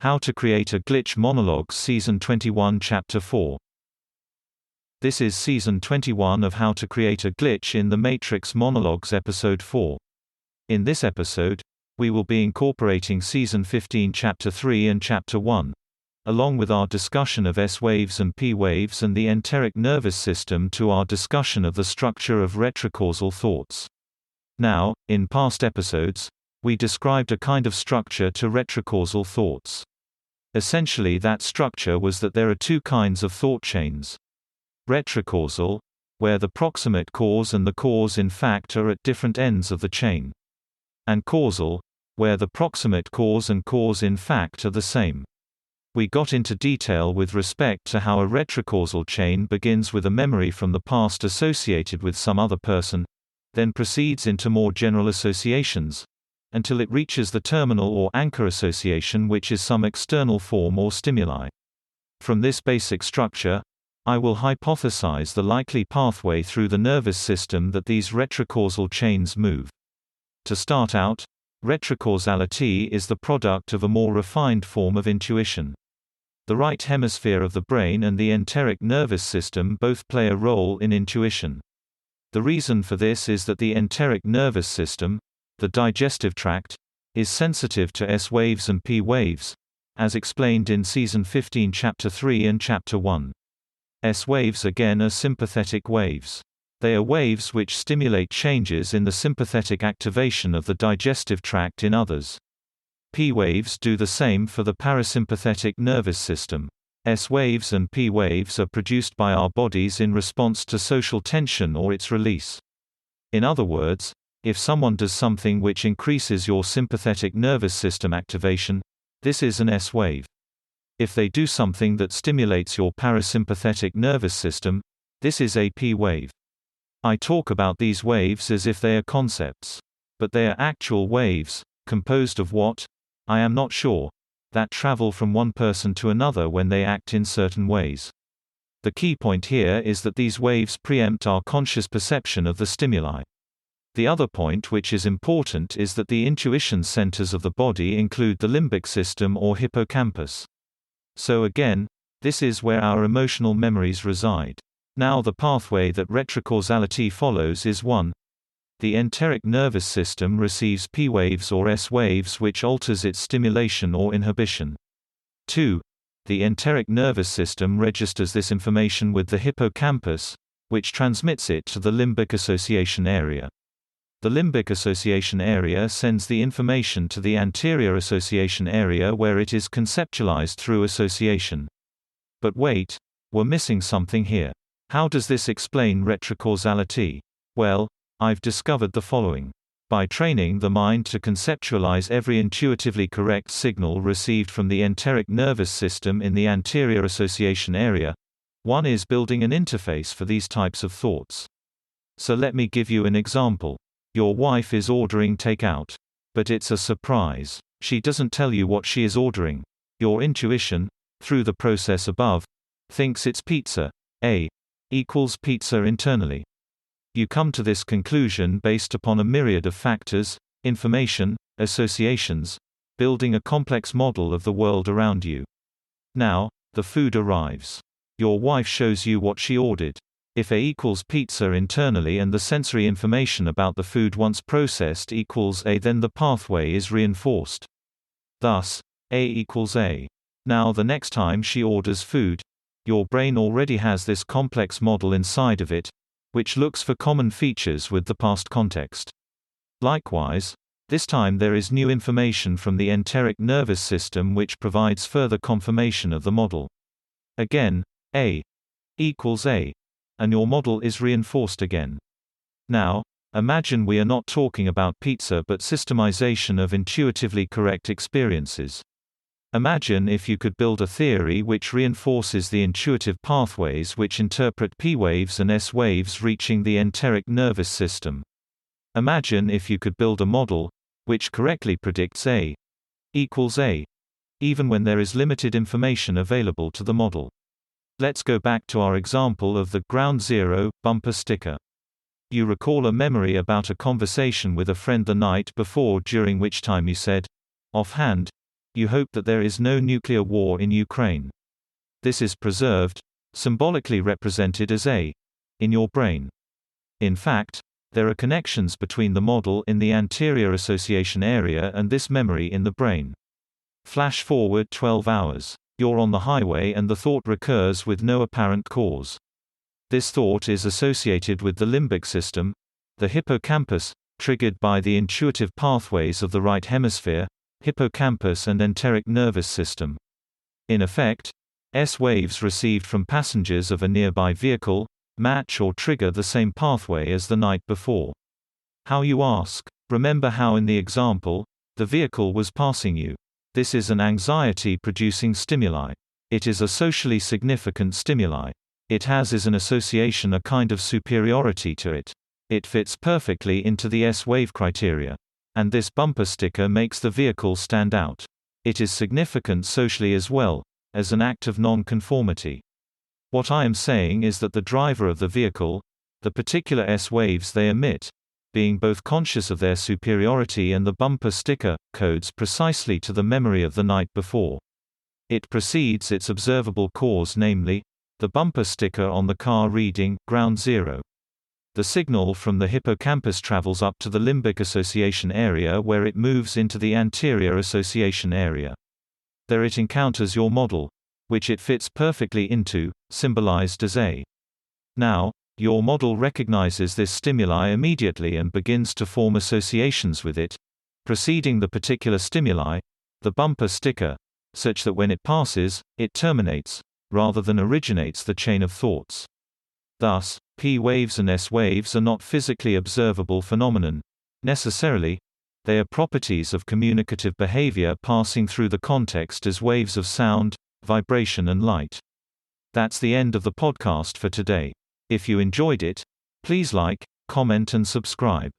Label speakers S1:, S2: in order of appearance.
S1: How to Create a Glitch Monologues Season 21 Chapter 4. This is Season 21 of How to Create a Glitch in the Matrix Monologues Episode 4. In this episode, we will be incorporating Season 15 Chapter 3 and Chapter 1, along with our discussion of S-waves and P-waves and the enteric nervous system to our discussion of the structure of retrocausal thoughts. Now, in past episodes, we described a kind of structure to retrocausal thoughts. Essentially, that structure was that there are two kinds of thought chains. Retrocausal, where the proximate cause and the cause in fact are at different ends of the chain. And causal, where the proximate cause and cause in fact are the same. We got into detail with respect to how a retrocausal chain begins with a memory from the past associated with some other person, then proceeds into more general associations, until it reaches the terminal or anchor association, which is some external form or stimuli. From this basic structure, I will hypothesize the likely pathway through the nervous system that these retrocausal chains move. To start out, retrocausality is the product of a more refined form of intuition. The right hemisphere of the brain and the enteric nervous system both play a role in intuition. The reason for this is that the enteric nervous system, the digestive tract, is sensitive to S-waves and P-waves, as explained in Season 15 Chapter 3 and Chapter 1. S-waves again are sympathetic waves. They are waves which stimulate changes in the sympathetic activation of the digestive tract in others. P-waves do the same for the parasympathetic nervous system. S-waves and P-waves are produced by our bodies in response to social tension or its release. In other words, if someone does something which increases your sympathetic nervous system activation, this is an S-wave. If they do something that stimulates your parasympathetic nervous system, this is a P-wave. I talk about these waves as if they are concepts. But they are actual waves, composed of what? I am not sure, that travel from one person to another when they act in certain ways. The key point here is that these waves preempt our conscious perception of the stimuli. The other point which is important is that the intuition centers of the body include the limbic system or hippocampus. So again, this is where our emotional memories reside. Now the pathway that retrocausality follows is 1. The enteric nervous system receives P-waves or S-waves which alters its stimulation or inhibition. 2. The enteric nervous system registers this information with the hippocampus, which transmits it to the limbic association area. The limbic association area sends the information to the anterior association area where it is conceptualized through association. But wait, we're missing something here. How does this explain retrocausality? Well, I've discovered the following. By training the mind to conceptualize every intuitively correct signal received from the enteric nervous system in the anterior association area, one is building an interface for these types of thoughts. So let me give you an example. Your wife is ordering takeout. But it's a surprise. She doesn't tell you what she is ordering. Your intuition, through the process above, thinks it's pizza. A equals pizza internally. You come to this conclusion based upon a myriad of factors, information, associations, building a complex model of the world around you. Now, the food arrives. Your wife shows you what she ordered. If A equals pizza internally and the sensory information about the food once processed equals A, then the pathway is reinforced. Thus, A equals A. Now the next time she orders food, your brain already has this complex model inside of it, which looks for common features with the past context. Likewise, this time there is new information from the enteric nervous system which provides further confirmation of the model. Again, A equals A. And your model is reinforced again. Now, imagine we are not talking about pizza but systemization of intuitively correct experiences. Imagine if you could build a theory which reinforces the intuitive pathways which interpret P-waves and S-waves reaching the enteric nervous system. Imagine if you could build a model which correctly predicts A equals A, even when there is limited information available to the model. Let's go back to our example of the Ground Zero bumper sticker. You recall a memory about a conversation with a friend the night before during which time you said, offhand, You hope that there is no nuclear war in Ukraine. This is preserved, symbolically represented as A, in your brain. In fact, there are connections between the model in the anterior association area and this memory in the brain. Flash forward 12 hours. You're on the highway and the thought recurs with no apparent cause. This thought is associated with the limbic system, the hippocampus, triggered by the intuitive pathways of the right hemisphere, hippocampus and enteric nervous system. In effect, S-waves received from passengers of a nearby vehicle match or trigger the same pathway as the night before. How, you ask? Remember how in the example, the vehicle was passing you. This is an anxiety-producing stimuli. It is a socially significant stimuli. It has as an association a kind of superiority to it. It fits perfectly into the S-wave criteria. And this bumper sticker makes the vehicle stand out. It is significant socially as well, as an act of non-conformity. What I am saying is that the driver of the vehicle, the particular S-waves they emit, being both conscious of their superiority and the bumper sticker, codes precisely to the memory of the night before. It precedes its observable cause, namely, the bumper sticker on the car reading, ground zero. The signal from the hippocampus travels up to the limbic association area where it moves into the anterior association area. There it encounters your model, which it fits perfectly into, symbolized as A. Now, your model recognizes this stimuli immediately and begins to form associations with it, preceding the particular stimuli, the bumper sticker, such that when it passes, it terminates, rather than originates the chain of thoughts. Thus, P waves and S waves are not physically observable phenomenon, necessarily. They are properties of communicative behavior passing through the context as waves of sound, vibration and light. That's the end of the podcast for today. If you enjoyed it, please like, comment and subscribe.